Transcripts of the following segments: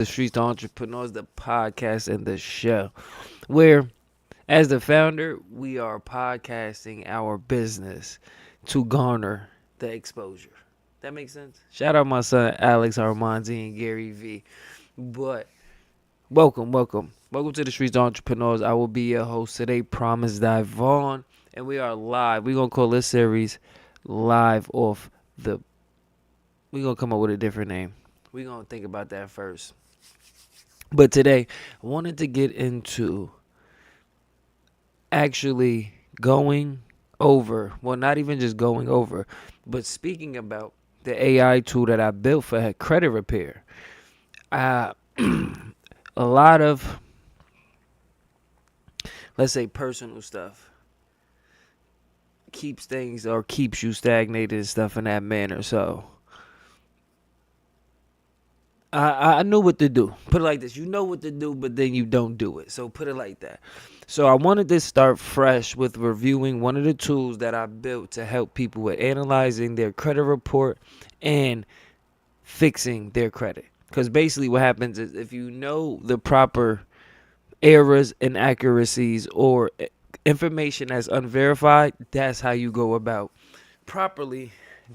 The Streets to Entrepreneurs, the podcast and the show, where as the founder, we are podcasting our business to garner the exposure. That makes sense? Shout out my son Alex Armanzi and Gary V. But welcome to the Streets to Entrepreneurs. I will be your host today, Promise Vaughn, and we are live. We're gonna call this series live off the. We're gonna come up with a different name. We're gonna think about that first. But today, I wanted to get into actually going over, well, not even just going over, but speaking about the AI tool that I built for credit repair. A lot of, let's say, personal stuff keeps things or keeps you stagnated and stuff in that manner. So I knew what to do. Put it like this. You know what to do, but then you don't do it. So put it like that. So I wanted to start fresh with reviewing one of the tools that I built to help people with analyzing their credit report and fixing their credit. Because basically what happens is if you know the proper errors, inaccuracies, or information that's unverified, that's how you go about properly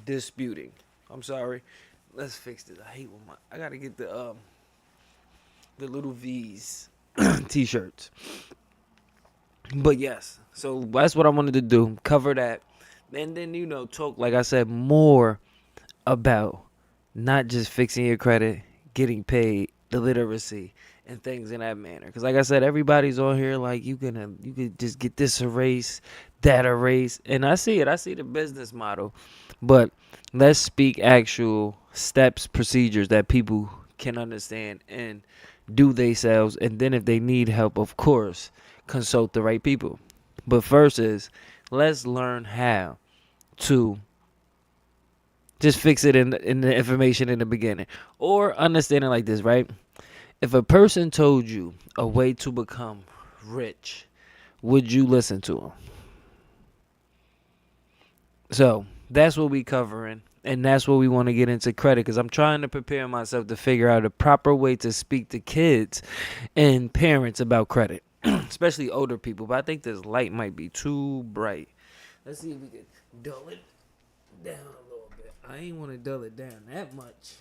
disputing. I'm sorry. Let's fix this. I hate when I gotta get the little V's t-shirts. But yes, so that's what I wanted to do. Cover that. And then, talk, like I said, more about not just fixing your credit, getting paid, the literacy, and things in that manner. Because like I said, everybody's on here like you could just get this erased, that erased. And I see it. I see the business model. But let's speak actual steps, procedures that people can understand and do themselves. And then if they need help, of course, consult the right people. But first is let's learn how to just fix it in the information in the beginning. Or understand it like this, right? If a person told you a way to become rich, would you listen to them? So that's what we covering. And that's what we want to get into credit, because I'm trying to prepare myself to figure out a proper way to speak to kids and parents about credit, especially older people. But I think this light might be too bright. Let's see if we can dull it down a little bit. I ain't want to dull it down that much.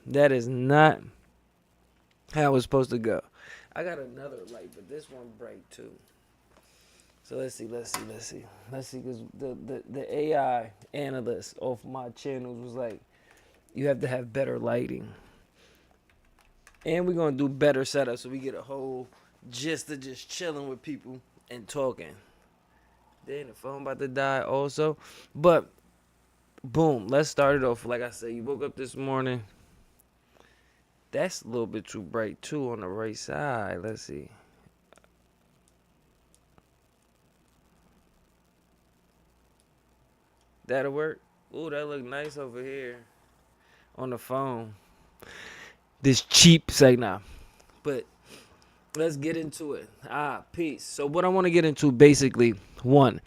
That is not how it's supposed to go. I got another light, but this one bright too. So let's see, because the AI analyst off my channels was like, you have to have better lighting. And we're going to do better setup so we get a whole gist of just chilling with people and talking. Then the phone about to die also. But, boom, let's start it off. Like I said, you woke up this morning. That's a little bit too bright too on the right side. Let's see. That'll work. Ooh, that look nice over here on the phone. This cheap signal. But let's get into it. Peace. So what I want to get into basically, one,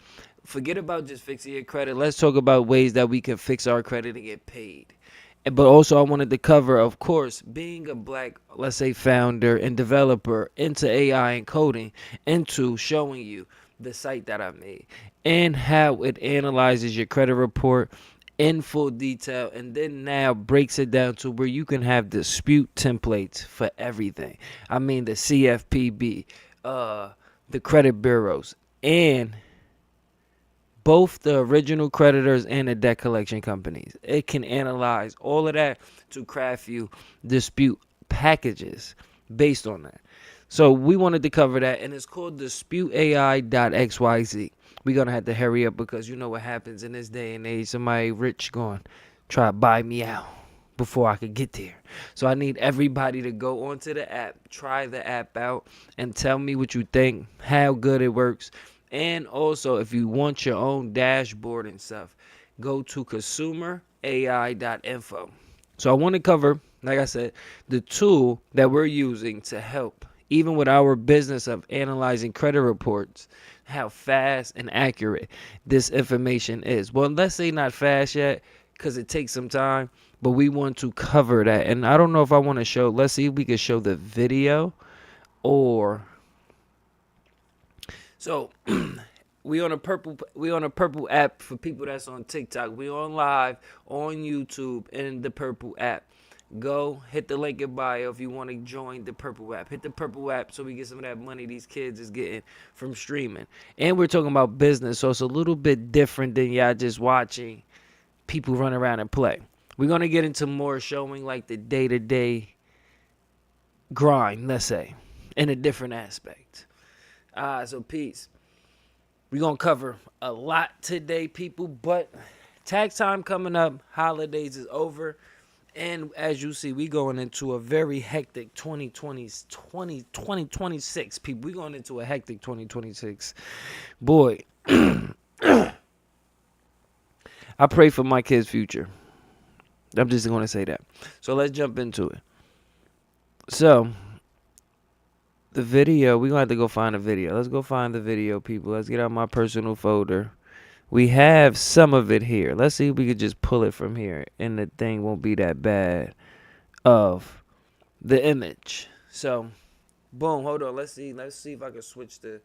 forget about just fixing your credit. Let's talk about ways that we can fix our credit and get paid. But also I wanted to cover, of course, being a black, let's say, founder and developer into AI and coding, into showing you the site that I made and how it analyzes your credit report in full detail, and then now breaks it down to where you can have dispute templates for everything. I mean, the CFPB, the credit bureaus, and both the original creditors and the debt collection companies. It can analyze all of that to craft you dispute packages based on that. So we wanted to cover that, and it's called disputeai.xyz. We're going to have to hurry up because you know what happens in this day and age. Somebody rich going to try to buy me out before I could get there. So I need everybody to go onto the app, try the app out, and tell me what you think, how good it works. And also, if you want your own dashboard and stuff, go to consumerai.info. So I want to cover, like I said, the tool that we're using to help, even with our business of analyzing credit reports, how fast and accurate this information is. Well, let's say not fast yet because it takes some time, but we want to cover that. And I don't know if I want to show, let's see if we can show the video or so we on a purple app for people that's on TikTok. We on live on YouTube in the purple app. Go hit the link in bio if you want to join the purple app. Hit the purple app so we get some of that money these kids is getting from streaming. And we're talking about business, so it's a little bit different than y'all just watching people run around and play. We're gonna get into more showing like the day-to-day grind, let's say, in a different aspect. So peace. We're going to cover a lot today, people, but tax time coming up, holidays is over, and as you see, we going into a very hectic 2026, people. We going into a hectic 2026. Boy, I pray for my kids' future. I'm just going to say that. So let's jump into it. So the video, we're going to have to go find a video. Let's go find the video, people. Let's get out my personal folder. We have some of it here. Let's see if we could just pull it from here, and the thing won't be that bad of the image. So, boom, hold on. Let's see if I can switch the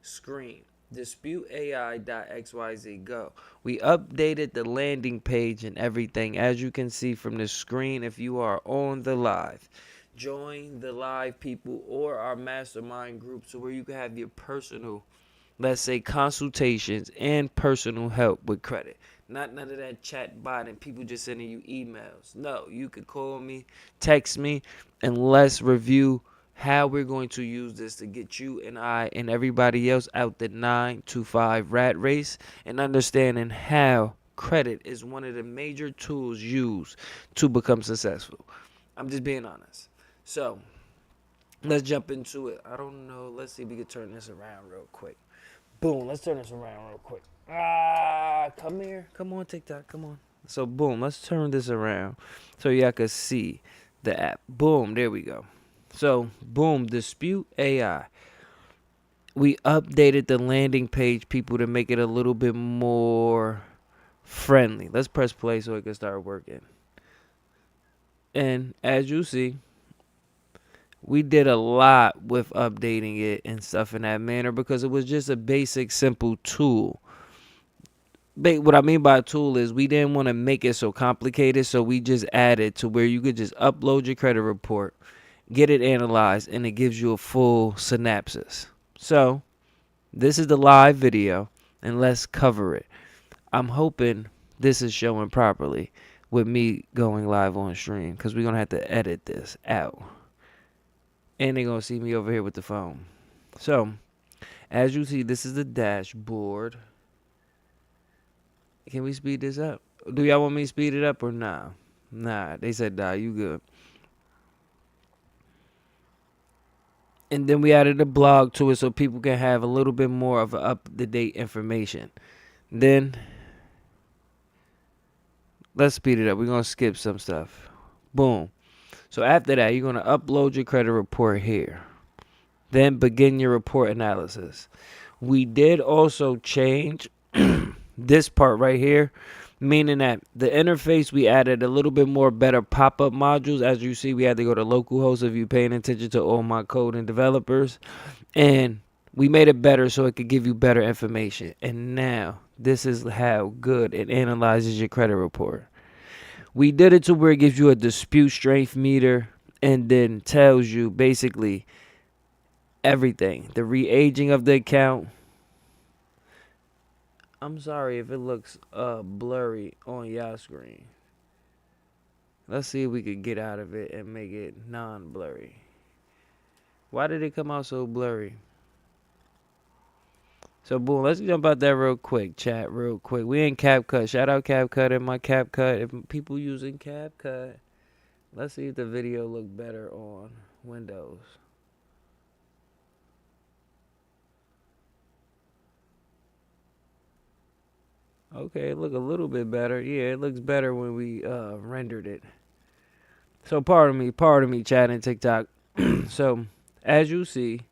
screen. DisputeAI.xyz, go. We updated the landing page and everything, as you can see from the screen if you are on the live. Join the live, people, or our mastermind group, so where you can have your personal, let's say, consultations and personal help with credit. Not none of that chat bot and people just sending you emails. No, you could call me, text me, and let's review how we're going to use this to get you and I and everybody else out the 9 to 5 rat race, and understanding how credit is one of the major tools used to become successful. I'm just being honest. So, let's jump into it. I don't know. Let's see if we can turn this around real quick. Boom. Let's turn this around real quick. Come here. Come on, TikTok. Come on. So, boom. Let's turn this around so y'all can see the app. Boom. There we go. So, boom. Dispute AI. We updated the landing page, people, to make it a little bit more friendly. Let's press play so it can start working. And as you see, we did a lot with updating it and stuff in that manner because it was just a basic, simple tool. What I mean by a tool is we didn't want to make it so complicated, so we just added to where you could just upload your credit report, get it analyzed, and it gives you a full synopsis. So this is the live video, and let's cover it. I'm hoping this is showing properly with me going live on stream, because we're going to have to edit this out. And they're going to see me over here with the phone. So, as you see, this is the dashboard. Can we speed this up? Do y'all want me to speed it up or nah? Nah, they said, nah, you good. And then we added a blog to it so people can have a little bit more of up-to-date information. Then, let's speed it up. We're going to skip some stuff. Boom. So after that, you're going to upload your credit report here. Then begin your report analysis. We did also change this part right here, meaning that the interface, we added a little bit more better pop-up modules. As you see, we had to go to localhost if you're paying attention to all my code and developers. And we made it better so it could give you better information. And now, this is how good it analyzes your credit report. We did it to where it gives you a dispute strength meter and then tells you basically everything. The re-aging of the account. I'm sorry if it looks blurry on y'all screen. Let's see if we could get out of it and make it non-blurry. Why did it come out so blurry? So, boom, let's jump out there real quick, chat, real quick. We in CapCut. Shout out CapCut and my CapCut. If people using CapCut, let's see if the video look better on Windows. Okay, it look a little bit better. Yeah, it looks better when we rendered it. So, pardon me, chat and TikTok. So, as you see,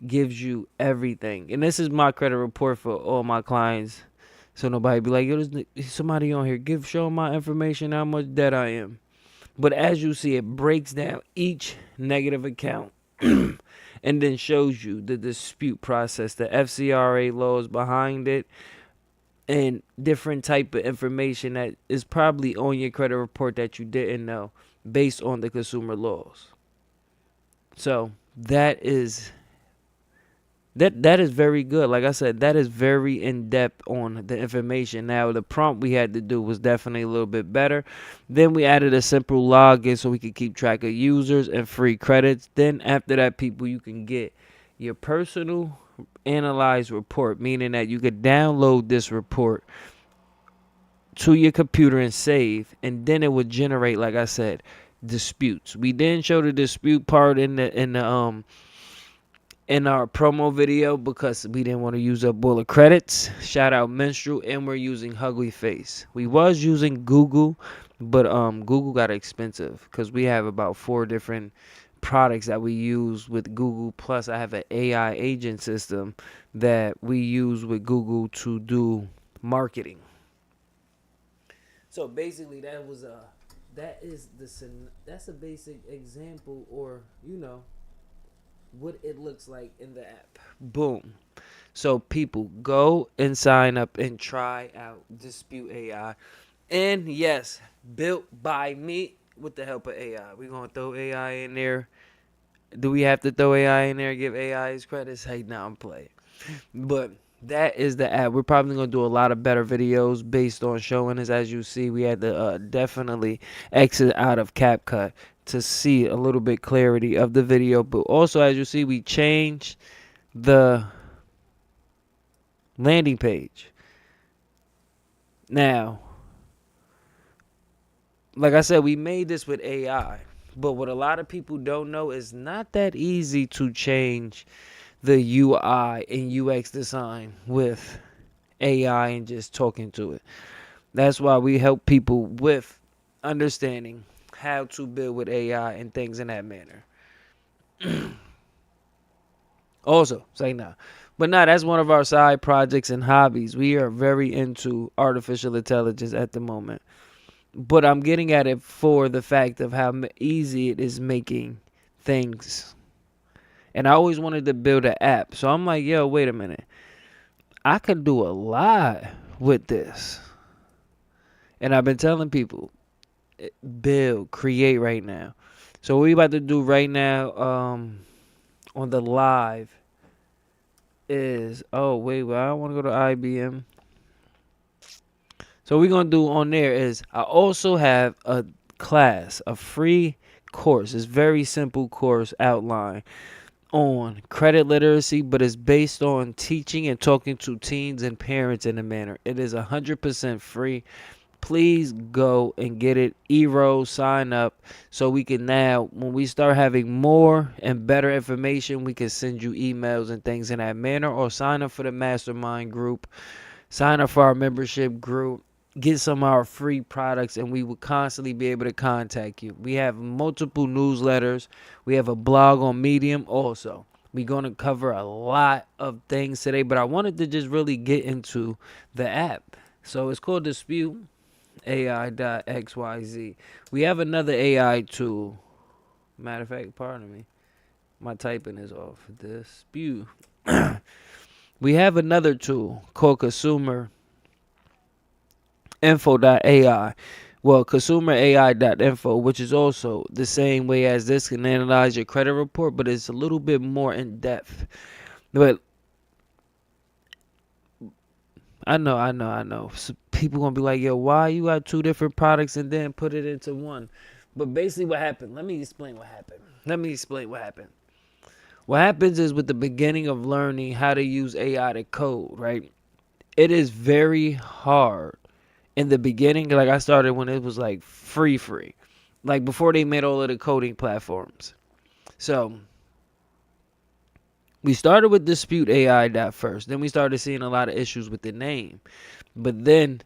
gives you everything. And this is my credit report for all my clients. So nobody be like, yo, there's somebody on here. Show 'em my information, how much debt I am. But as you see, it breaks down each negative account and then shows you the dispute process, the FCRA laws behind it, and different type of information that is probably on your credit report that you didn't know based on the consumer laws. So that is very good. Like I said, that is very in depth on the information. Now the prompt we had to do was definitely a little bit better. Then we added a simple login so we could keep track of users and free credits. Then after that, people, you can get your personal analyzed report, meaning that you could download this report to your computer and save, and then it would generate, like I said, disputes. We didn't show the dispute part in our promo video because we didn't want to use up all the credits. Shout out Minstrel, and we're using Hugly Face. We was using Google, but Google got expensive because we have about 4 different products that we use with Google. Plus, I have an AI agent system that we use with Google to do marketing. So basically, that's a basic example, or what it looks like in the app. Boom. So people, go and sign up and try out Dispute AI. And yes, built by me with the help of AI. We're going to throw AI in there. Do we have to throw AI in there and give AI his credits? Hey, now I'm playing. But that is the app. We're probably going to do a lot of better videos based on showing us. As you see, we had to definitely exit out of CapCut to see a little bit clarity of the video. But also, as you see, we changed the landing page. Now, like I said, we made this with AI. But what a lot of people don't know is not that easy to change the UI and UX design with AI and just talking to it. That's why we help people with understanding how to build with AI and things in that manner. Also, say nah. But nah, that's one of our side projects and hobbies. We are very into artificial intelligence at the moment. But I'm getting at it for the fact of how easy it is making things. And I always wanted to build an app. So I'm like, yo, wait a minute. I could do a lot with this. And I've been telling people, build, create right now. So what we about to do right now on the live is, oh, wait, well, I don't want to go to IBM. So what we're going to do on there is I also have a class, a free course. It's very simple course outline on credit literacy, but it's based on teaching and talking to teens and parents in a manner. It is 100% free. Please go and get it. Sign up so we can now, when we start having more and better information, we can send you emails and things in that manner, or sign up for the mastermind group, sign up for our membership group, get some of our free products, and we will constantly be able to contact you. We have multiple newsletters. We have a blog on Medium also. We're going to cover a lot of things today, but I wanted to just really get into the app. So it's called Dispute AI.xyz. We have another AI tool. Matter of fact, pardon me. My typing is off. Dispute. We have another tool called Consumer Info.ai. Well, ConsumerAI.info, which is also the same way as this, can analyze your credit report, but it's a little bit more in depth. But I know. So people gonna be like, yo, why you got 2 different products and then put it into one? But basically what happened, let me explain what happened. What happens is, with the beginning of learning how to use AI to code, right? It is very hard in the beginning. Like, I started when it was like free. Like before they made all of the coding platforms. So we started with Dispute AI first. Then we started seeing a lot of issues with the name. But then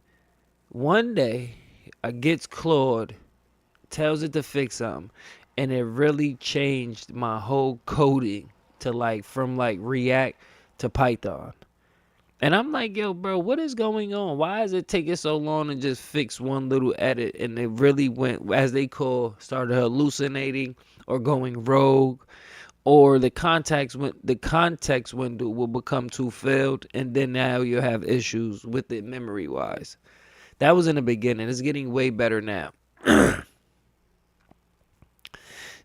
one day I gets Claude, tells it to fix something, and it really changed my whole coding to like from like React to Python. And I'm like, yo, bro, what is going on? Why is it taking so long to just fix one little edit? And it really went, as they call, started hallucinating or going rogue, or the context window will become too filled, and then now you'll have issues with it memory wise. That was in the beginning. It's getting way better now.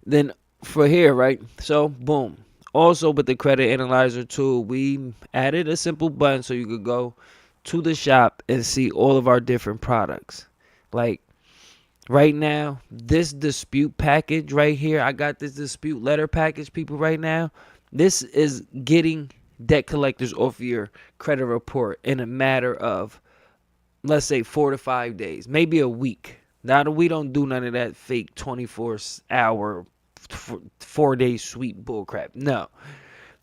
Then for here, right? So boom. Also with the credit analyzer tool, we added a simple button so you could go to the shop and see all of our different products. Like right now, this dispute package right here, I got this dispute letter package, people, right now. This is getting debt collectors off your credit report in a matter of, let's say, 4 to 5 days, maybe a week. Now, we don't do none of that fake 24-hour, 4-day sweet bullcrap. No.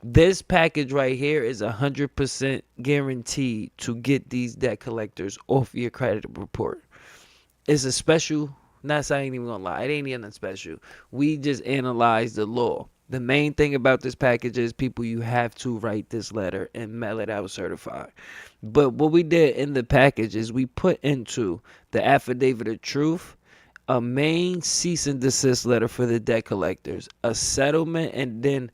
This package right here is 100% guaranteed to get these debt collectors off your credit report. It's a special, not saying, even gonna lie, it ain't even special. We just analyze the law. The main thing about this package is, people, you have to write this letter and mail it out certified. But what we did in the package is we put into the affidavit of truth a main cease and desist letter for the debt collectors, a settlement, and then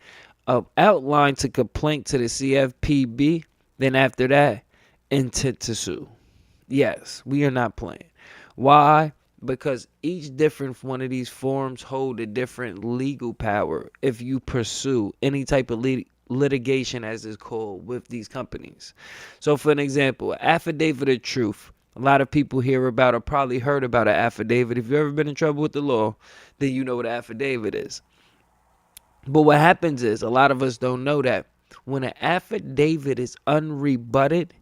a outline to complaint to the CFPB. Then after that, intent to sue. Yes, we are not playing. Why? Because each different one of these forms hold a different legal power if you pursue any type of litigation, as it's called, with these companies. So for an example, affidavit of truth. A lot of people hear about or probably heard about an affidavit. If you've ever been in trouble with the law, then you know what an affidavit is. But what happens is, a lot of us don't know that when an affidavit is unrebutted,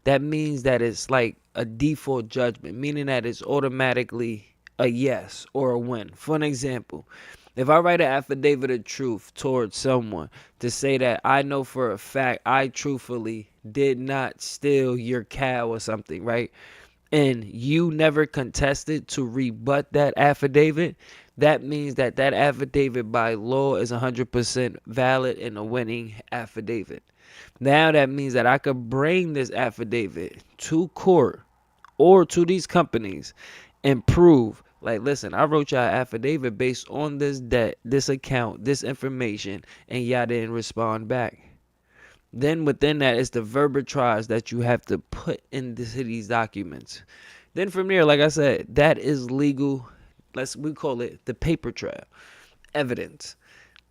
that means that it's like a default judgment, meaning that it's automatically a yes or a win. For an example, if I write an affidavit of truth towards someone to say that I know for a fact I truthfully did not steal your cow or something, right? And you never contested to rebut that affidavit, that means that that affidavit by law is 100% valid and a winning affidavit. Now that means that I could bring this affidavit to court or to these companies and prove, like, listen, I wrote y'all an affidavit based on this debt, this account, this information, and y'all didn't respond back. Then within that is the verbiage that you have to put into these documents. Then from there, like I said, that is legal. We call it the paper trail, evidence.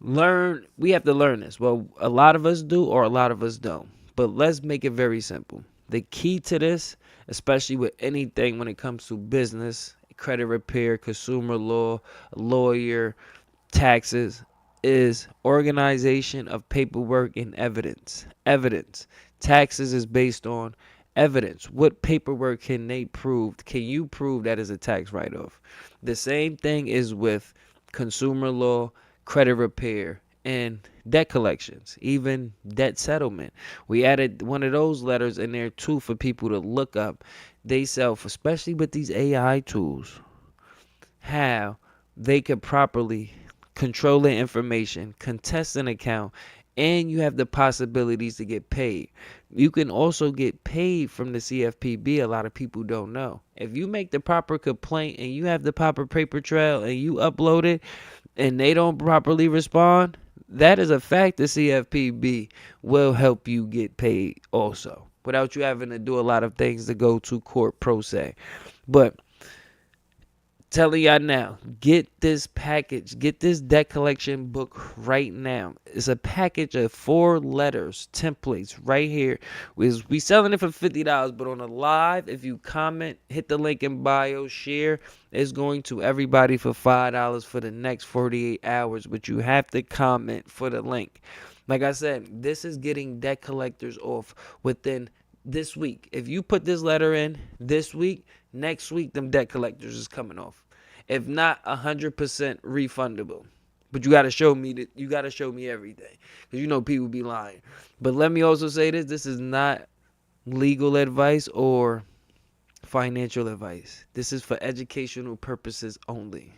We have to learn this. Well, a lot of us do, or a lot of us don't. But let's make it very simple. The key to this, especially with anything when it comes to business, credit repair, consumer law, lawyer, taxes, is organization of paperwork and evidence. Evidence. Taxes is based on evidence. What paperwork can they prove? Can you prove that is a tax write-off? The same thing is with consumer law, credit repair, and debt collections, even debt settlement. We added one of those letters in there too for people to look up themselves, especially with these AI tools, how they could properly control their information, contest an account, and you have the possibilities to get paid. You can also get paid from the CFPB. A lot of people don't know. If you make the proper complaint and you have the proper paper trail and you upload it and they don't properly respond, that is a fact. The CFPB will help you get paid also, without you having to do a lot of things to go to court pro se. But telling y'all now, get this package, get this debt collection book right now. It's a package of 4 letters, templates right here. We selling it for $50, but on a live, if you comment, hit the link in bio, share, it's going to everybody for $5 for the next 48 hours, but you have to comment for the link. Like I said, this is getting debt collectors off within this week. If you put this letter in this week, next week, them debt collectors is coming off. If not, 100% refundable. But you got to show me that. You got to show me everything, because you know people be lying. But let me also say this: this is not legal advice or financial advice. This is for educational purposes only.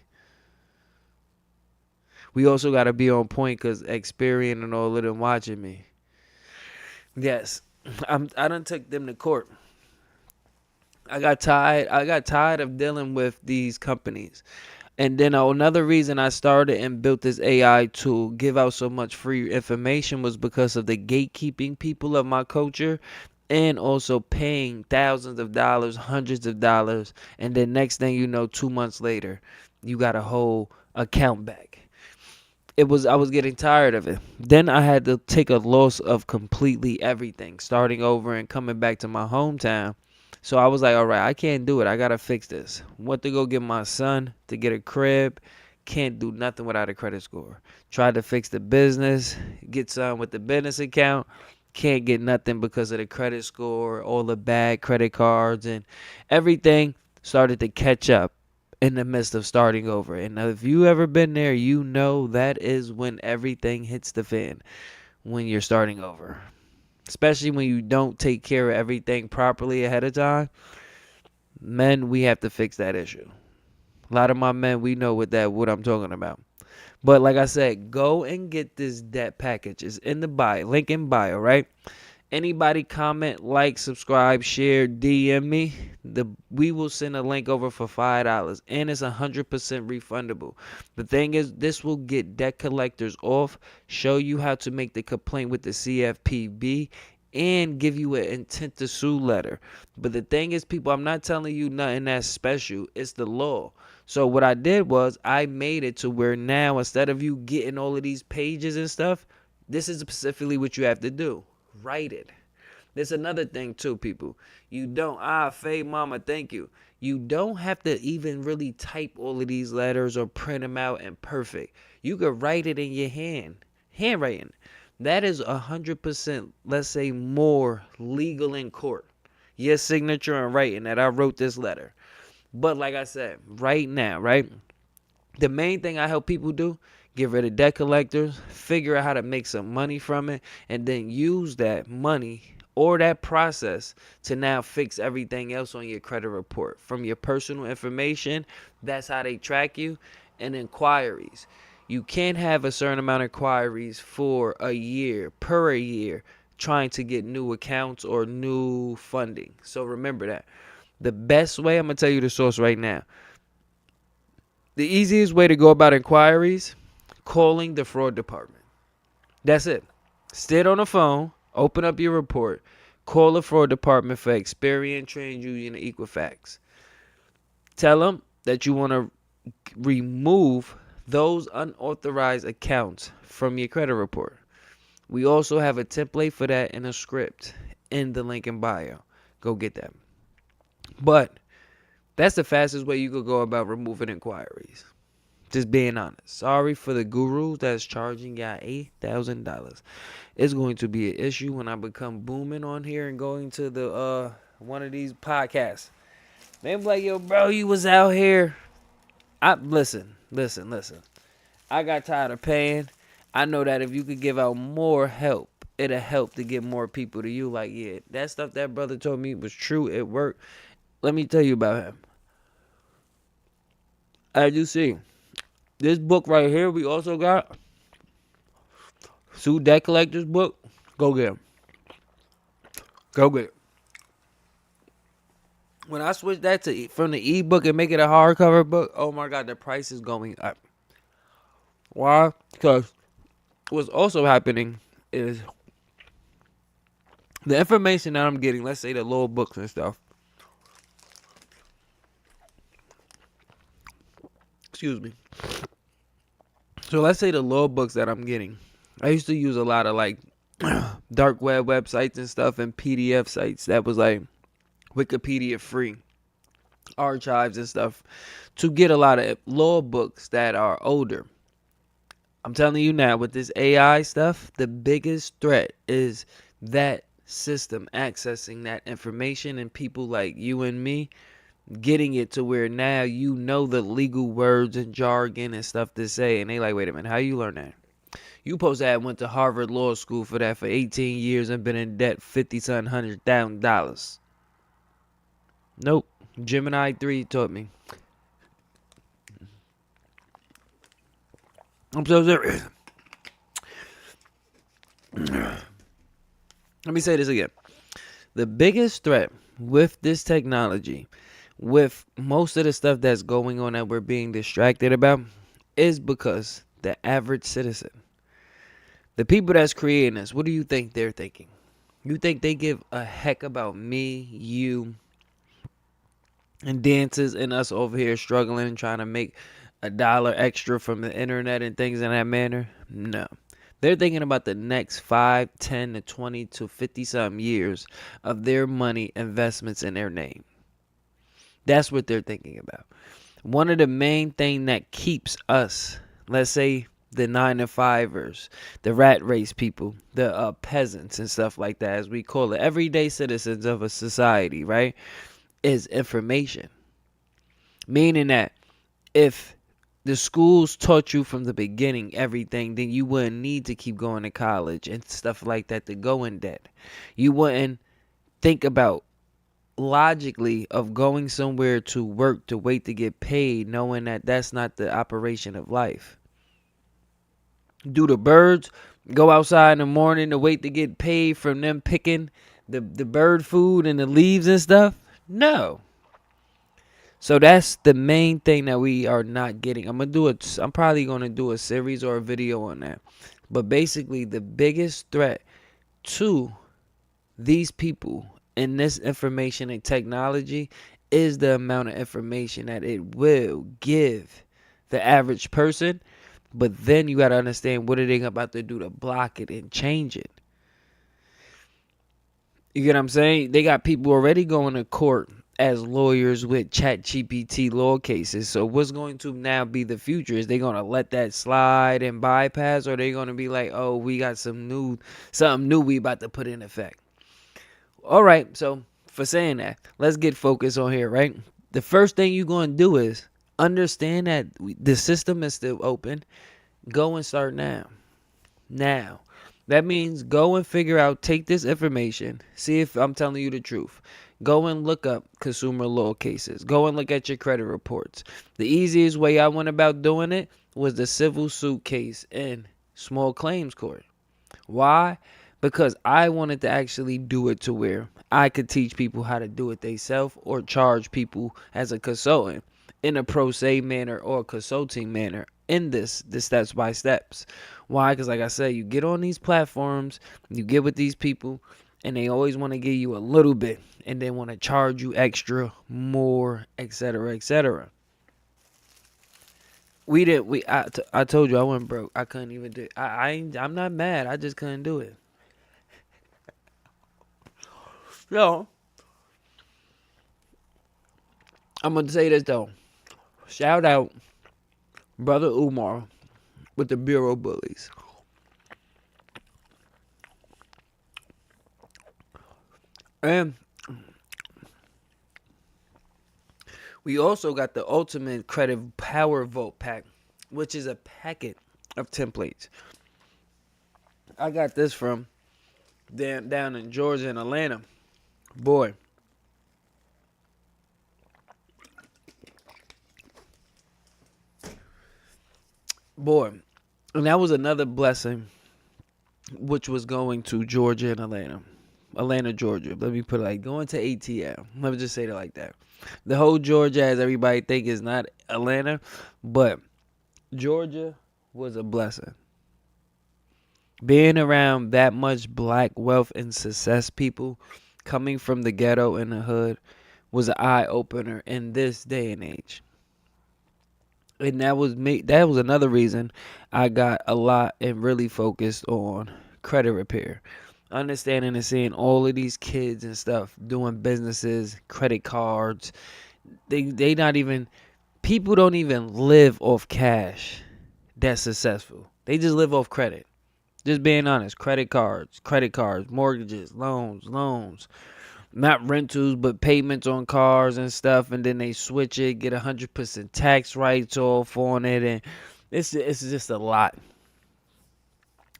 We also got to be on point because Experian and all of them watching me. Yes, I done took them to court. I got tired. I got tired of dealing with these companies. And then another reason I started and built this AI to give out so much free information was because of the gatekeeping people of my culture, and also paying thousands of dollars, hundreds of dollars, and then next thing you know, 2 months later, you got a whole account back. I was getting tired of it. Then I had to take a loss of completely everything, starting over and coming back to my hometown. So I was like, all right, I can't do it. I gotta fix this. Went to go get my son to get a crib. Can't do nothing without a credit score. Tried to fix the business, get some with the business account. Can't get nothing because of the credit score, all the bad credit cards, and everything started to catch up in the midst of starting over. And if you ever been there, you know that is when everything hits the fan, when you're starting over. Especially when you don't take care of everything properly ahead of time. Men, we have to fix that issue. A lot of my men, we know what I'm talking about. But like I said, go and get this debt package. It's in the bio, link in bio, right? Anybody comment, like, subscribe, share, DM me. We will send a link over for $5, and it's 100% refundable. The thing is, this will get debt collectors off, show you how to make the complaint with the CFPB, and give you an intent to sue letter. But the thing is, people, I'm not telling you nothing that's special. It's the law. So what I did was I made it to where now, instead of you getting all of these pages and stuff, this is specifically what you have to do. Write it. There's another thing too, people. You don't, Faye Mama, thank you. You don't have to even really type all of these letters or print them out and perfect. You could write it in your handwriting. That is 100%, let's say, more legal in court. Your signature and writing that I wrote this letter. But like I said, right now, right? The main thing I help people do, get rid of debt collectors, figure out how to make some money from it, and then use that money or that process to now fix everything else on your credit report. From your personal information, that's how they track you, and inquiries. You can't have a certain amount of inquiries for a year, per a year, trying to get new accounts or new funding. So remember that. The best way, I'm going to tell you the source right now. The easiest way to go about inquiries, calling the fraud department. That's it. Sit on the phone, open up your report, call the fraud department for Experian, TransUnion, and Equifax. Tell them that you want to remove those unauthorized accounts from your credit report. We also have a template for that and a script in the link in bio. Go get that. But that's the fastest way you could go about removing inquiries. Just being honest. Sorry for the gurus that's charging y'all $8,000. It's going to be an issue when I become booming on here and going to the one of these podcasts. They be like, yo, bro, you was out here. Listen. I got tired of paying. I know that if you could give out more help, it'll help to get more people to you. Like, yeah, that stuff that brother told me was true. It worked. Let me tell you about him. As you see, this book right here, we also got Sue Debt Collector's book. Go get him. Go get it. When I switch that to from the ebook and make it a hardcover book, oh my God, the price is going up. Why? Because what's also happening is the information that I'm getting, let's say the little books and stuff. Excuse me. So let's say the little books that I'm getting. I used to use a lot of like dark web websites and stuff and PDF sites that was like Wikipedia free archives and stuff to get a lot of law books that are older. I'm telling you now, with this AI stuff, the biggest threat is that system accessing that information and people like you and me getting it to where now you know the legal words and jargon and stuff to say, and they like, wait a minute, how you learn that? You supposed to have went to Harvard Law School for that for 18 years and been in debt $50,000. Nope. Gemini 3 taught me. I'm so serious. Let me say this again. The biggest threat with this technology, with most of the stuff that's going on that we're being distracted about, is because the average citizen, the people that's creating this, what do you think they're thinking? You think they give a heck about me, you, and dances and us over here struggling and trying to make $1 extra from the internet and things in that manner? No. They're thinking about the next 5, 10 to 20 to 50 something years of their money investments in their name. That's what they're thinking about. One of the main thing that keeps us, let's say the 9 to 5ers, the rat race people, the peasants and stuff like that, as we call it, everyday citizens of a society, right, is information. Meaning that if the schools taught you from the beginning everything, then you wouldn't need to keep going to college and stuff like that to go in debt. You wouldn't think about logically of going somewhere to work to wait to get paid, knowing that that's not the operation of life. Do the birds go outside in the morning to wait to get paid from them picking the bird food and the leaves and stuff? No. So that's the main thing that we are not getting. I'm probably gonna do a series or a video on that. But basically the biggest threat to these people in this information and technology is the amount of information that it will give the average person. But then you gotta understand what are they about to do to block it and change it. You get what I'm saying? They got people already going to court as lawyers with ChatGPT law cases. So what's going to now be the future? Is they going to let that slide and bypass, or are they going to be like, oh, we got something new we about to put in effect? All right, so for saying that, let's get focused on here, right? The first thing you're going to do is understand that the system is still open. Go and start now. Now. That means go and figure out, take this information, see if I'm telling you the truth. Go and look up consumer law cases. Go and look at your credit reports. The easiest way I went about doing it was the civil suit case in small claims court. Why? Because I wanted to actually do it to where I could teach people how to do it themselves or charge people as a consultant in a pro se manner or a consulting manner in the steps by steps. Why? Because like I said, you get on these platforms, you get with these people, and they always want to give you a little bit and they want to charge you extra, more, etc., etc. I told you I went broke. I couldn't even do it. I'm not mad. I just couldn't do it. So, I'm going to say this though. Shout out Brother Umar with the Bureau Bullies. And we also got the Ultimate Credit Power Vote Pack, which is a packet of templates. I got this from down in Georgia and Atlanta. Boy. And that was another blessing, which was going to Georgia and Atlanta, Georgia. Let me put it like going to ATL. Let me just say it like that. The whole Georgia, as everybody think, is not Atlanta, but Georgia was a blessing. Being around that much black wealth and success people coming from the ghetto and the hood was an eye opener in this day and age. And that was another reason I got a lot and really focused on credit repair. Understanding and seeing all of these kids and stuff doing businesses, credit cards. They not even, people don't even live off cash that's successful. They just live off credit. Just being honest, credit cards, mortgages, loans. Not rentals, but payments on cars and stuff, and then they switch it, get 100% tax write off on it, and it's just a lot.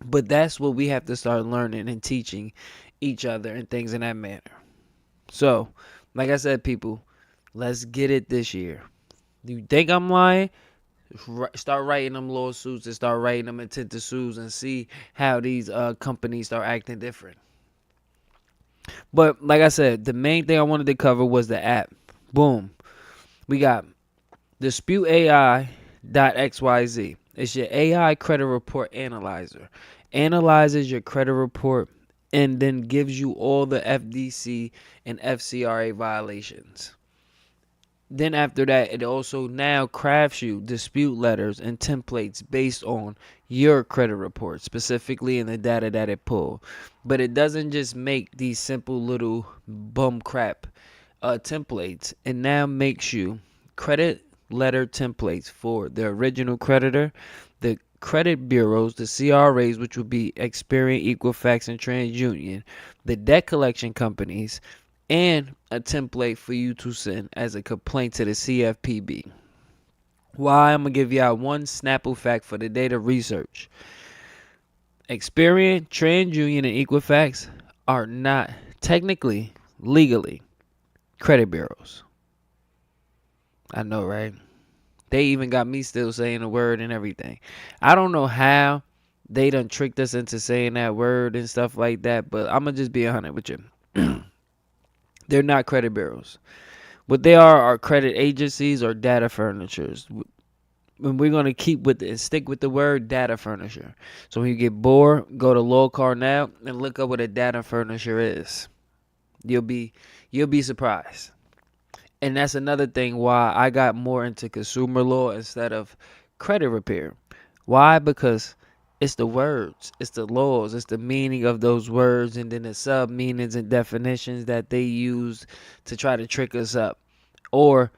But that's what we have to start learning and teaching each other and things in that manner. So, like I said, people, let's get it this year. Do you think I'm lying? Start writing them lawsuits and start writing them intent to sues and see how these companies start acting different. But like I said, the main thing I wanted to cover was the app. Boom. We got Dispute AI.xyz. It's your AI credit report analyzer. Analyzes your credit report and then gives you all the FDC and FCRA violations. Then after that, it also now crafts you dispute letters and templates based on your credit report, specifically in the data that it pulled. But it doesn't just make these simple little bum crap templates. It now makes you credit letter templates for the original creditor, the credit bureaus, the CRAs, which would be Experian, Equifax, and TransUnion, the debt collection companies, and a template for you to send as a complaint to the CFPB. Why? I'm going to give y'all one Snapple fact for the data research. Experian, TransUnion, and Equifax are not technically, legally, credit bureaus. I know, right? They even got me still saying the word and everything. I don't know how they done tricked us into saying that word and stuff like that, but I'm going to just be 100 with you. They're not credit bureaus. What they are credit agencies or data furnishers. And we're going to keep with it and stick with the word data furnisher. So when you get bored, go to Law Car now and look up what a data furnisher is. You'll be surprised. And that's another thing why I got more into consumer law instead of credit repair. Why? Because it's the words, it's the laws, it's the meaning of those words, and then the sub meanings and definitions that they use to try to trick us up. Or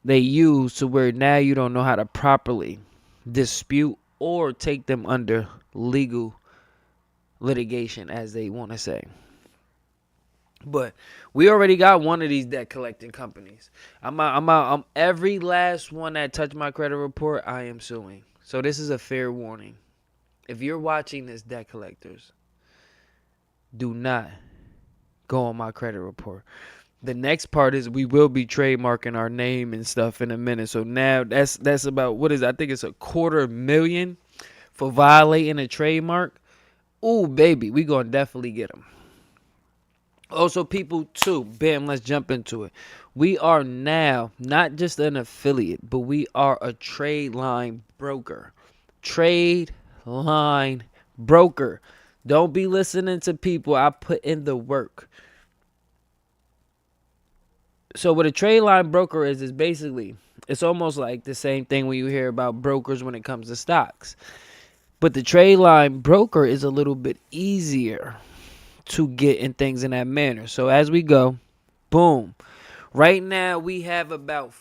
they use to where now you don't know how to properly dispute or take them under legal litigation, as they want to say. But we already got one of these debt collecting companies. I'm every last one that touched my credit report, I am suing. So this is a fair warning. If you're watching this, debt collectors, do not go on my credit report. The next part is we will be trademarking our name and stuff in a minute. So now that's about, what is it? I think it's $250,000 for violating a trademark. Ooh, baby, we gonna definitely get them. Also, people, too, bam, let's jump into it. We are now not just an affiliate, but we are a trade line broker. Trade line broker. Don't be listening to people. I put in the work. So what a trade line broker is basically, it's almost like the same thing when you hear about brokers when it comes to stocks. But the trade line broker is a little bit easier to get in things in that manner. So as we go, boom. Right now we have about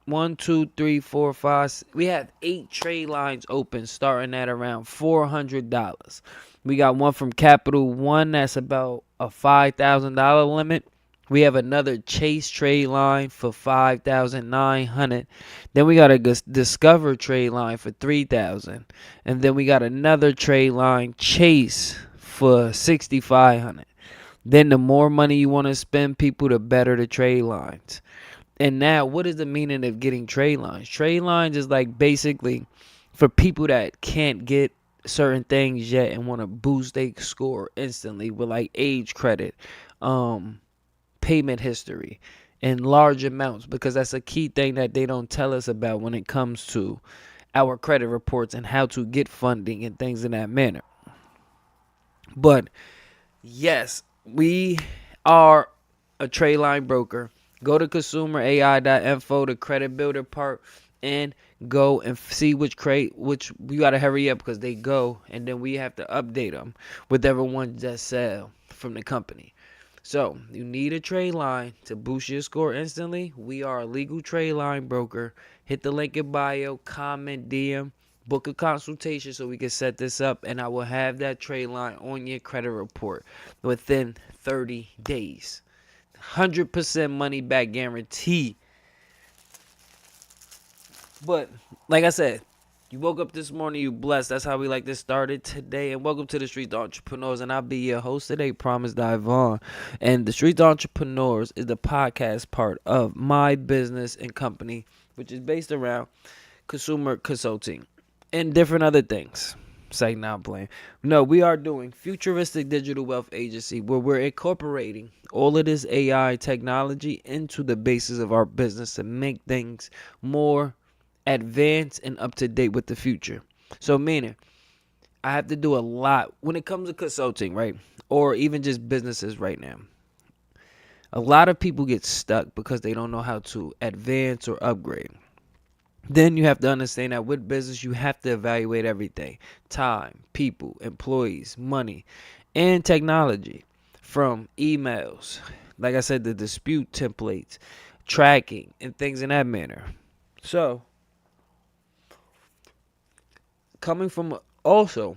1, 2, 3, 4, 5. We have 8 trade lines open, starting at around $400. We got one from Capital One that's about a $5,000 limit. We have another Chase trade line for $5,900. Then we got a Discover trade line for $3,000, and then we got another trade line Chase for $6,500. Then the more money you want to spend, people, the better the trade lines. And now, what is the meaning of getting trade lines? Trade lines is like basically for people that can't get certain things yet and want to boost their score instantly with like age credit, payment history, and large amounts, because that's a key thing that they don't tell us about when it comes to our credit reports and how to get funding and things in that manner. But yes, we are a trade line broker. Go to consumerai.info, the credit builder part, and go and see which we got to hurry up because they go, and then we have to update them with everyone that sell from the company. So you need a trade line to boost your score instantly. We are a legal trade line broker. Hit the link in bio, comment, DM, book a consultation so we can set this up, and I will have that trade line on your credit report within 30 days. 100% money back guarantee. But like I said, you woke up this morning, you blessed. That's how we like this started today. And welcome to the Street Entrepreneurs. And I'll be your host today, Promise Divon. And the Street Entrepreneurs is the podcast part of my business and company, which is based around consumer consulting, and different other things. It's like not playing. No, we are doing futuristic digital wealth agency where we're incorporating all of this AI technology into the basis of our business to make things more advanced and up to date with the future. So meaning I have to do a lot when it comes to consulting, right? Or even just businesses right now. A lot of people get stuck because they don't know how to advance or upgrade. Then you have to understand that with business, you have to evaluate everything: time, people, employees, money, and technology. From emails, like I said, the dispute templates, tracking, and things in that manner. So, coming from also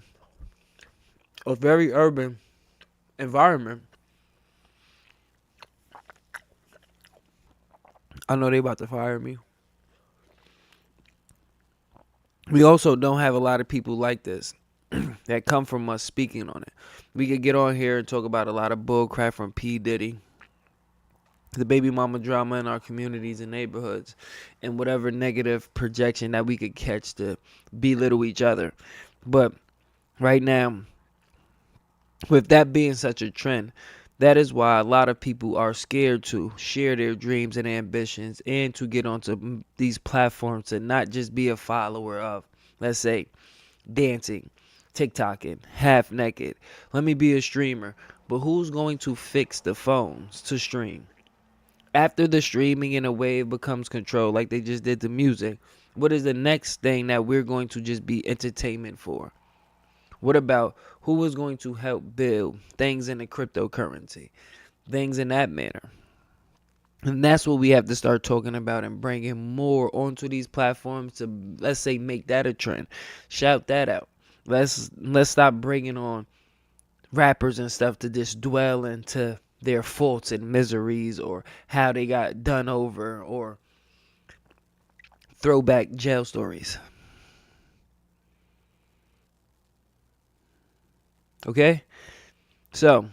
a very urban environment, I know they about to fire me. We also don't have a lot of people like this that come from us speaking on it. We could get on here and talk about a lot of bull crap from P. Diddy, the baby mama drama in our communities and neighborhoods, and whatever negative projection that we could catch to belittle each other. But right now, with that being such a trend, that is why a lot of people are scared to share their dreams and ambitions and to get onto these platforms to not just be a follower of, let's say, dancing, TikToking, half naked. Let me be a streamer. But who's going to fix the phones to stream? After the streaming in a wave becomes control, like they just did the music, what is the next thing that we're going to just be entertainment for? What about who is going to help build things in the cryptocurrency, things in that manner? And that's what we have to start talking about and bringing more onto these platforms to, let's say, make that a trend. Shout that out. Let's stop bringing on rappers and stuff to just dwell into their faults and miseries or how they got done over or throwback jail stories. Okay? So,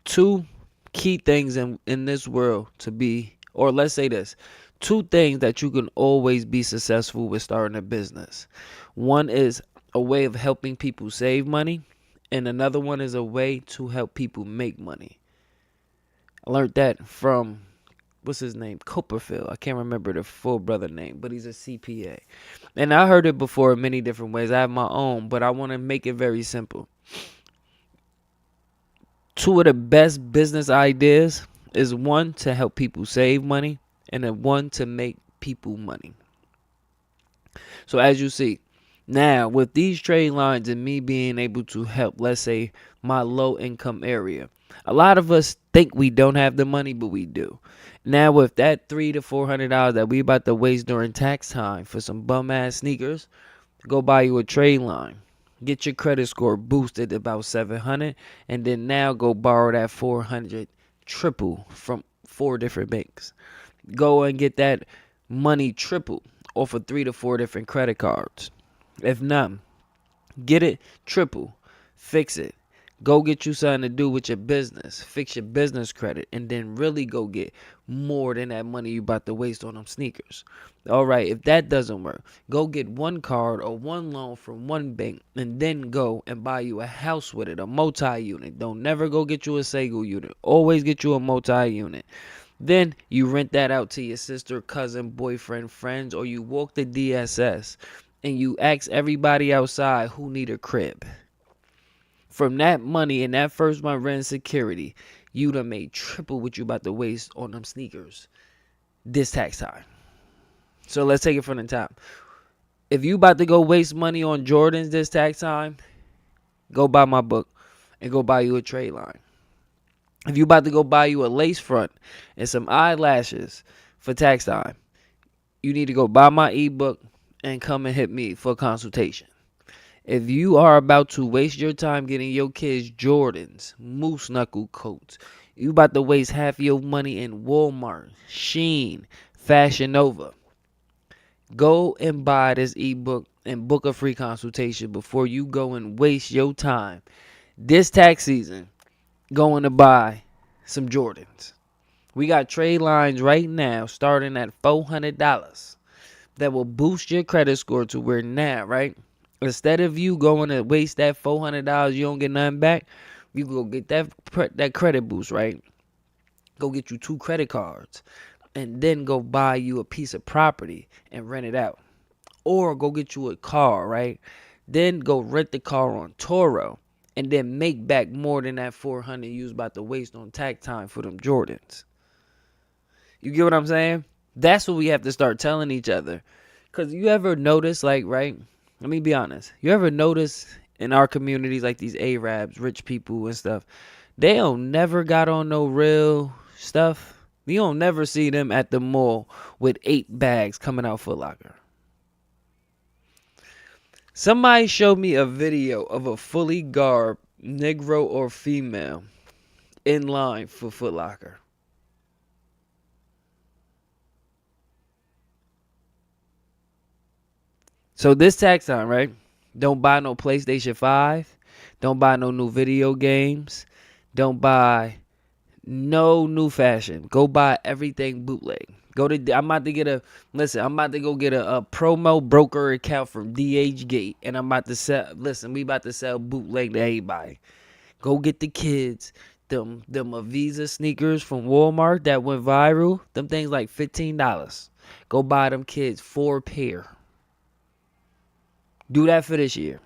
two key things in this world to be, or let's say this, two things that you can always be successful with starting a business. One is a way of helping people save money, and another one is a way to help people make money. I learned that from, what's his name? Copperfield. I can't remember the full brother name, but he's a CPA. And I heard it before in many different ways. I have my own, but I want to make it very simple. Two of the best business ideas is one to help people save money and then one to make people money. So as you see, now with these trade lines and me being able to help, let's say, my low income area, a lot of us think we don't have the money, but we do. Now with that $300 to $400 that we about to waste during tax time for some bum ass sneakers, go buy you a trade line. Get your credit score boosted about 700, and then now go borrow that 400 triple from 4 different banks. Go and get that money triple off of 3 to 4 different credit cards. If not, get it triple, fix it. Go get you something to do with your business. Fix your business credit and then really go get more than that money you about to waste on them sneakers. All right, if that doesn't work, go get one card or one loan from one bank and then go and buy you a house with it, a multi-unit. Don't never go get you a single unit. Always get you a multi-unit. Then you rent that out to your sister, cousin, boyfriend, friends, or you walk the DSS and you ask everybody outside who need a crib. From that money and that first month rent and security, you done made triple what you about to waste on them sneakers this tax time. So let's take it from the top. If you about to go waste money on Jordans this tax time, go buy my book and go buy you a trade line. If you about to go buy you a lace front and some eyelashes for tax time, you need to go buy my ebook and come and hit me for a consultation. If you are about to waste your time getting your kids Jordans, moose knuckle coats, you about to waste half your money in Walmart, Shein, Fashion Nova, go and buy this ebook and book a free consultation before you go and waste your time this tax season going to buy some Jordans. We got trade lines right now starting at $400 that will boost your credit score to where now, right? Instead of you going to waste that $400, you don't get nothing back. You go get that credit boost, right? Go get you 2 credit cards, and then go buy you a piece of property and rent it out, or go get you a car, right? Then go rent the car on Toro, and then make back more than that 400 you was about to waste on tax time for them Jordans. You get what I'm saying? That's what we have to start telling each other. Cause you ever notice, like, right? Let me be honest. You ever notice in our communities, like these Arabs, rich people and stuff, they don't never got on no real stuff. You don't never see them at the mall with 8 bags coming out Foot Locker. Somebody showed me a video of a fully garbed Negro or female in line for Foot Locker. So this tax time, right? Don't buy no PlayStation 5. Don't buy no new video games. Don't buy no new fashion. Go buy everything bootleg. I'm about to get I'm about to go get a promo broker account from DH Gate. And I'm about to sell, we about to sell bootleg to everybody. Go get the kids them Avisa sneakers from Walmart that went viral. Them things like $15. Go buy them kids 4 pair. Do that for this year.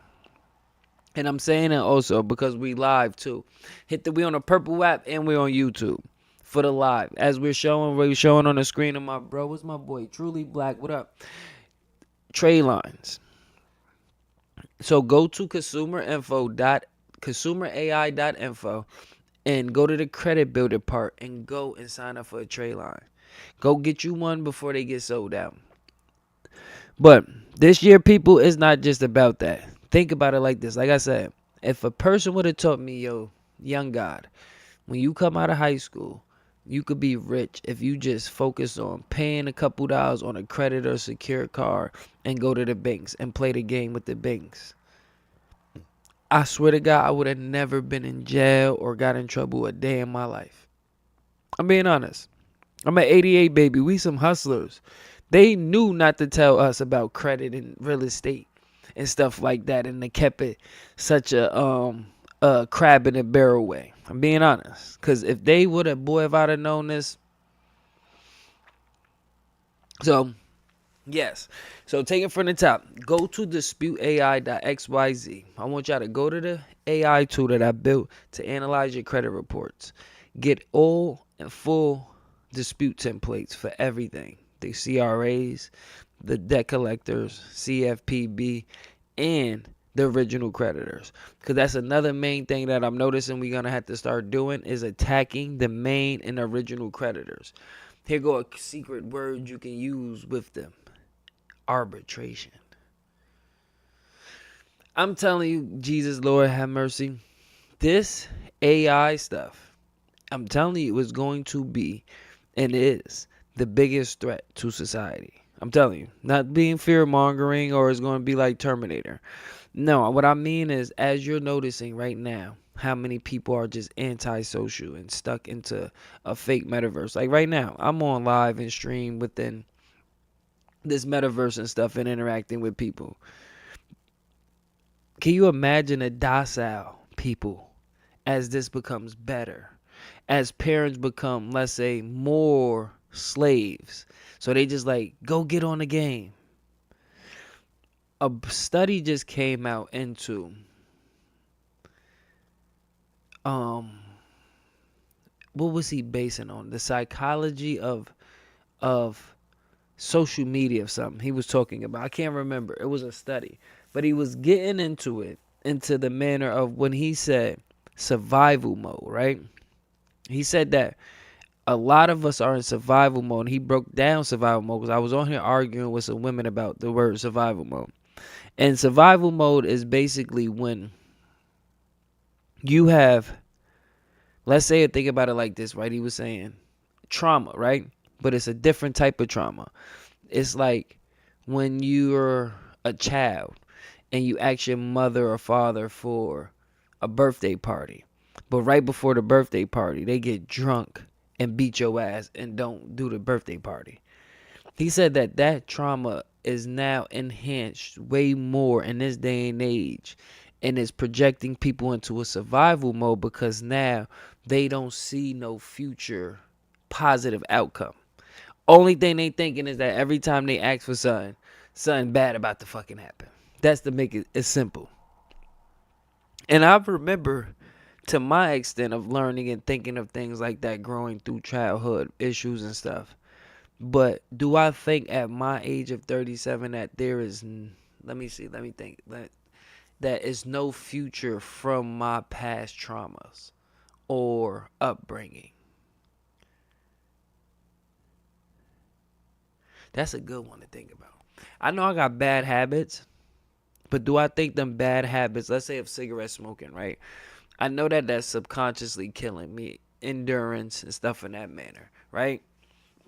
And I'm saying it also because we live too. We on the Purple app and we're on YouTube for the live. As we're showing on the screen of my bro. What's my boy? Truly Black. What up? Trade lines. So go to consumerai.info and go to the credit builder part and go and sign up for a trade line. Go get you one before they get sold out. But this year, people, it's not just about that. Think about it like this. Like I said, if a person would have taught me, yo, young God, when you come out of high school, you could be rich if you just focus on paying a couple dollars on a credit or secured card and go to the banks and play the game with the banks. I swear to God, I would have never been in jail or got in trouble a day in my life. I'm being honest. I'm an 88 baby. We some hustlers. They knew not to tell us about credit and real estate and stuff like that, and they kept it such a crab in a barrel way. I'm being honest, because if they would have, boy, if I'd have known this. So, yes. So take it from the top. Go to disputeai.xyz. I want y'all to go to the AI tool that I built to analyze your credit reports. Get all and full dispute templates for everything. The CRAs, the debt collectors, CFPB, and the original creditors. Because that's another main thing that I'm noticing we're going to have to start doing is attacking the main and original creditors. Here go a secret word you can use with them. Arbitration. I'm telling you, Jesus, Lord, have mercy. This AI stuff, I'm telling you, is going to be and is the biggest threat to society. I'm telling you, not being fear-mongering or it's going to be like Terminator. No, what I mean is, as you're noticing right now, how many people are just antisocial and stuck into a fake metaverse. Like right now, I'm on live and stream within this metaverse and stuff and interacting with people. Can you imagine a docile people as this becomes better? As parents become, let's say, more slaves. So they just like, go get on the game. A study just came out into what was he basing on? The psychology of social media of something he was talking about. I can't remember. It was a study. But he was getting into it, into the manner of when he said survival mode, right? He said that a lot of us are in survival mode. And he broke down survival mode because I was on here arguing with some women about the word survival mode. And survival mode is basically when you have, let's say, think about it like this, right? He was saying trauma, right? But it's a different type of trauma. It's like when you're a child and you ask your mother or father for a birthday party. But right before the birthday party, they get drunk and beat your ass and don't do the birthday party. He said that trauma is now enhanced way more in this day and age, and is projecting people into a survival mode because now they don't see no future positive outcome. Only thing they thinking is that every time they ask for something bad about to fucking happen. That's to make it simple. And I remember, to my extent of learning and thinking of things like that growing through childhood issues and stuff. But do I think at my age of 37 that there is, let me think, that is no future from my past traumas or upbringing? That's a good one to think about. I know I got bad habits, but do I think them bad habits, let's say of cigarette smoking, right? I know that that's subconsciously killing me, endurance and stuff in that manner, right?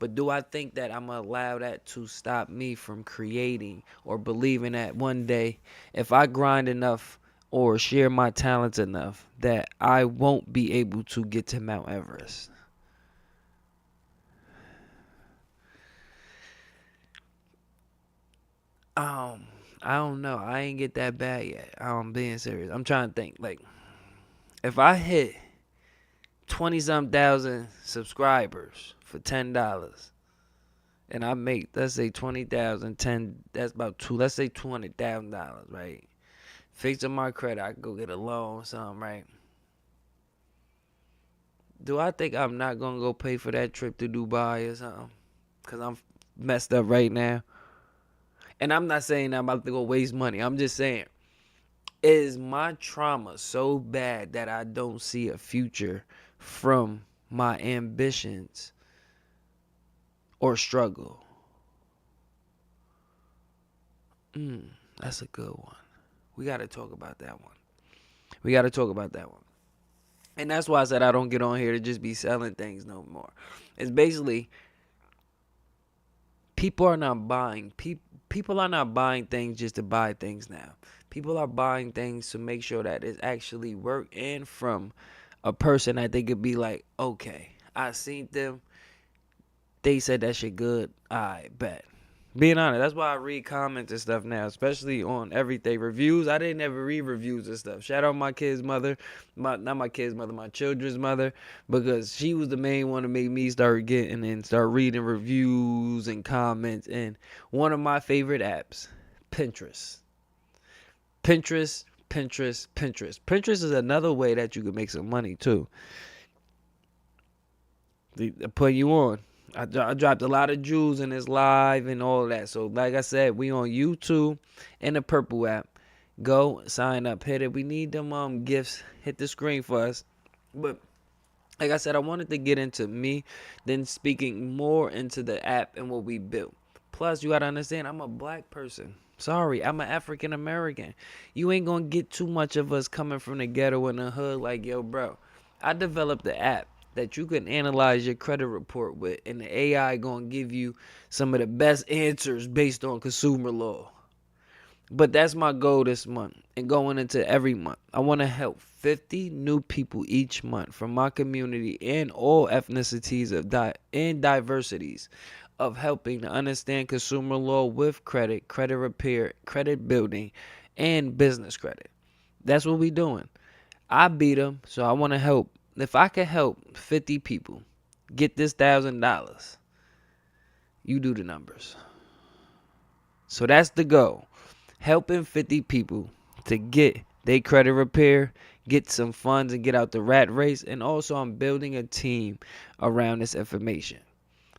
But do I think that I'm going to allow that to stop me from creating or believing that one day, if I grind enough or share my talents enough, that I won't be able to get to Mount Everest? I don't know. I ain't get that bad yet. I'm being serious. I'm trying to think. Like, if I hit 20-some thousand subscribers for $10, and I make, let's say 20,000, 10, that's about let's say $200,000, right? Fixing my credit, I can go get a loan or something, right? Do I think I'm not gonna go pay for that trip to Dubai or something? Cause I'm messed up right now. And I'm not saying I'm about to go waste money. I'm just saying, is my trauma so bad that I don't see a future from my ambitions or struggle? That's a good one. We got to talk about that one. And that's why I said I don't get on here to just be selling things no more. It's basically, people are not buying. People are not buying things just to buy things now. People are buying things to make sure that it's actually work and from a person that they could be like, okay, I seen them. They said that shit good. I bet. Being honest, that's why I read comments and stuff now, especially on everything. Reviews, I didn't ever read reviews and stuff. Shout out my kid's mother, not my kid's mother, my children's mother, because she was the main one to make me start getting and start reading reviews and comments. And one of my favorite apps, Pinterest. Pinterest. Pinterest is another way that you can make some money too. They put you on. I dropped a lot of jewels in this live and all that. So like I said, we on YouTube and the Purple app. Go sign up, hit it. We need them gifts. Hit the screen for us. But like I said, I wanted to get into me, then speaking more into the app and what we built. Plus, you gotta understand, I'm a black person. Sorry, I'm an African American. You ain't gonna get too much of us coming from the ghetto and the hood like, yo, bro. I developed the app that you can analyze your credit report with, and the AI gonna give you some of the best answers based on consumer law. But that's my goal this month and going into every month. I want to help 50 new people each month from my community and all ethnicities and diversities of helping to understand consumer law with credit, credit repair, credit building, and business credit. That's what we doing. I beat them, so I want to help. If I can help 50 people get this $1,000, you do the numbers. So that's the goal. Helping 50 people to get their credit repair, get some funds and get out the rat race. And also I'm building a team around this information.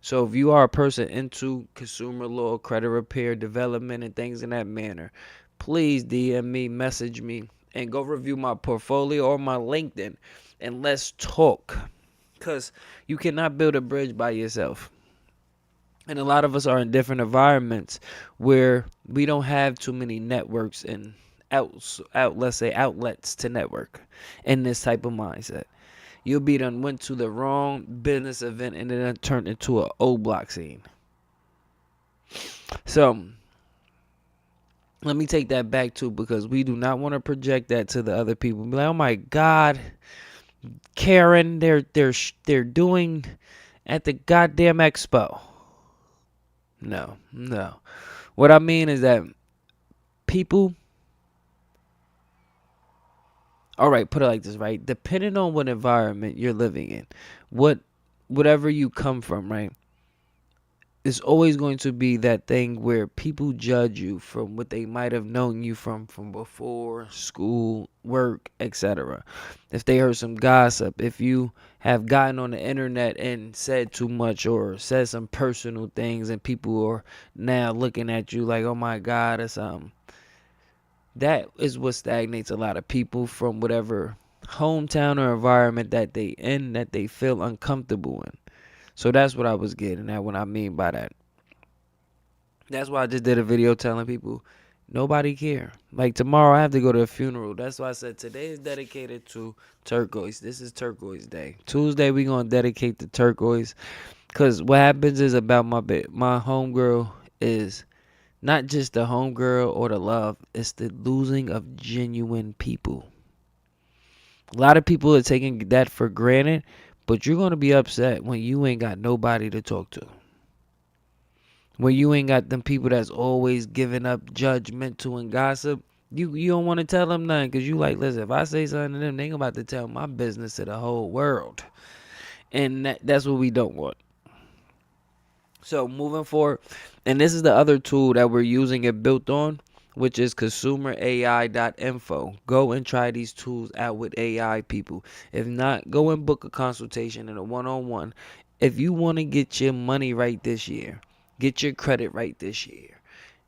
So if you are a person into consumer law, credit repair, development, and things in that manner, please DM me, message me, and go review my portfolio or my LinkedIn, and let's talk. Because you cannot build a bridge by yourself. And a lot of us are in different environments where we don't have too many networks and outlets to network in this type of mindset. You'll be done went to the wrong business event and then turned into an old block scene. So let me take that back too, because we do not want to project that to the other people. Be like, oh my God, Karen, they're doing at the goddamn expo. No, no. What I mean is that people, all right, put it like this, right? Depending on what environment you're living in, whatever you come from, right? It's always going to be that thing where people judge you from what they might have known you from before, school, work, etc. If they heard some gossip, if you have gotten on the internet and said too much or said some personal things and people are now looking at you like, oh my God, or something. That is what stagnates a lot of people from whatever hometown or environment that they in that they feel uncomfortable in. So that's what I was getting at when I mean by that. That's why I just did a video telling people nobody care. Like tomorrow I have to go to a funeral. That's why I said today is dedicated to turquoise. This is turquoise day. Tuesday we gonna dedicate to turquoise. Cause what happens is about my homegirl is not just the homegirl or the love. It's the losing of genuine people. A lot of people are taking that for granted, but you're gonna be upset when you ain't got nobody to talk to. When you ain't got them people that's always giving up judgmental and gossip, you don't want to tell them nothing because you like, listen, if I say something to them, they about to tell my business to the whole world. And that's what we don't want. So moving forward, and this is the other tool that we're using it built on, which is consumerai.info. Go and try these tools out with AI people. If not, go and book a consultation and a one-on-one. If you want to get your money right this year, get your credit right this year,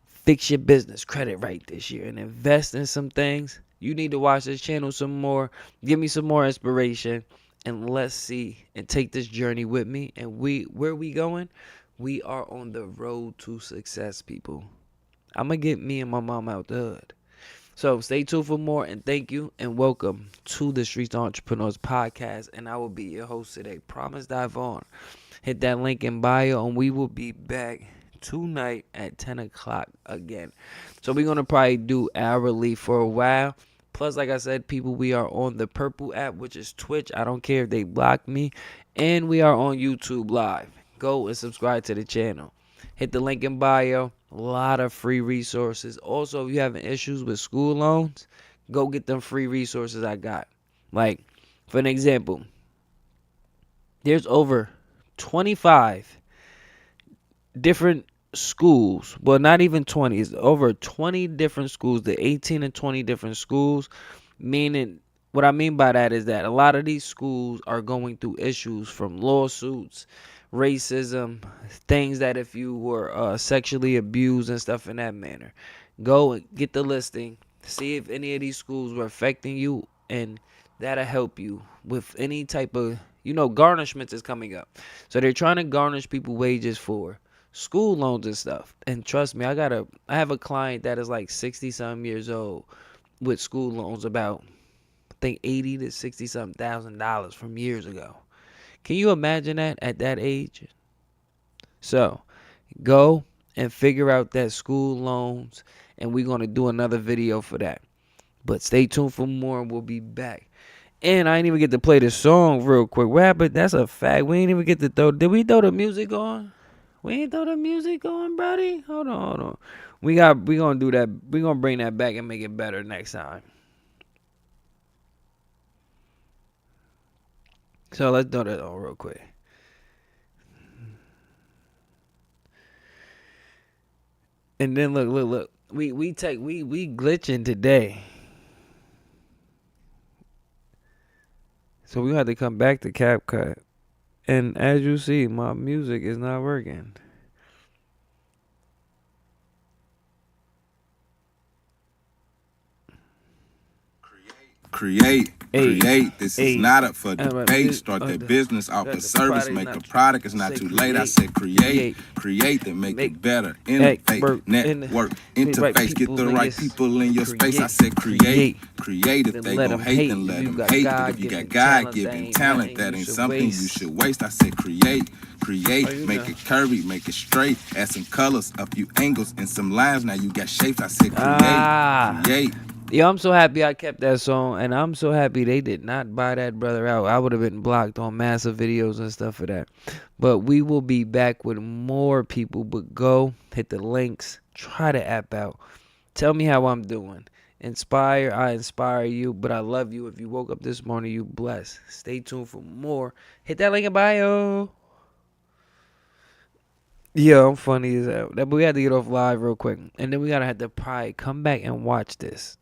fix your business credit right this year, and invest in some things, you need to watch this channel some more. Give me some more inspiration, and let's see and take this journey with me. And where we going? We are on the road to success, people. I'm going to get me and my mom out the hood. So stay tuned for more, and thank you and welcome to the Streets Entrepreneurs Podcast. And I will be your host today. Promise dive on. Hit that link in bio, and we will be back tonight at 10 o'clock again. So we're going to probably do hourly for a while. Plus, like I said, people, we are on the Purple app, which is Twitch. I don't care if they block me. And we are on YouTube Live. Go and subscribe to the channel. Hit the link in bio. A lot of free resources. Also, if you having issues with school loans, go get them free resources I got. Like, for an example, there's over 25 different schools. Well, not even 20. It's over 20 different schools. The 18 and 20 different schools. Meaning, what I mean by that is that a lot of these schools are going through issues from lawsuits, racism, things that if you were sexually abused and stuff in that manner. Go and get the listing. See if any of these schools were affecting you, and that'll help you with any type of, garnishments is coming up. So they're trying to garnish people wages for school loans and stuff. And trust me, I have a client that is like 60 some years old with school loans, about I think 80 to 60 something $1,000 from years ago. Can you imagine that at that age? So go and figure out that school loans, and we're going to do another video for that. But stay tuned for more, and we'll be back. And I didn't even get to play the song real quick. What happened? That's a fact. We didn't even get to throw. Did we throw the music on? We ain't throw the music on, buddy. Hold on. We gonna do that. We gonna bring that back and make it better next time. So let's throw that on real quick. And then look. We glitching today. So we had to come back to CapCut. And as you see, my music is not working. Create. This is not up for debate. Start that business off the service. Make a product. It's not too late. I said create, then make it better. Innovate, network, interface. Get the right people in your space. I said create. If they gon' hate, then let them hate. But if you got God-given talent, that ain't something you should waste. I said create, make it curvy, make it straight. Add some colors, a few angles, and some lines. Now you got shapes. I said create. Yeah, I'm so happy I kept that song, and I'm so happy they did not buy that brother out. I would have been blocked on massive videos and stuff for that. But we will be back with more people. But go hit the links, try the app out. Tell me how I'm doing. I inspire you, but I love you. If you woke up this morning, you blessed. Stay tuned for more. Hit that link in bio. Yeah, I'm funny as hell. But we had to get off live real quick. And then we gotta have to probably come back and watch this.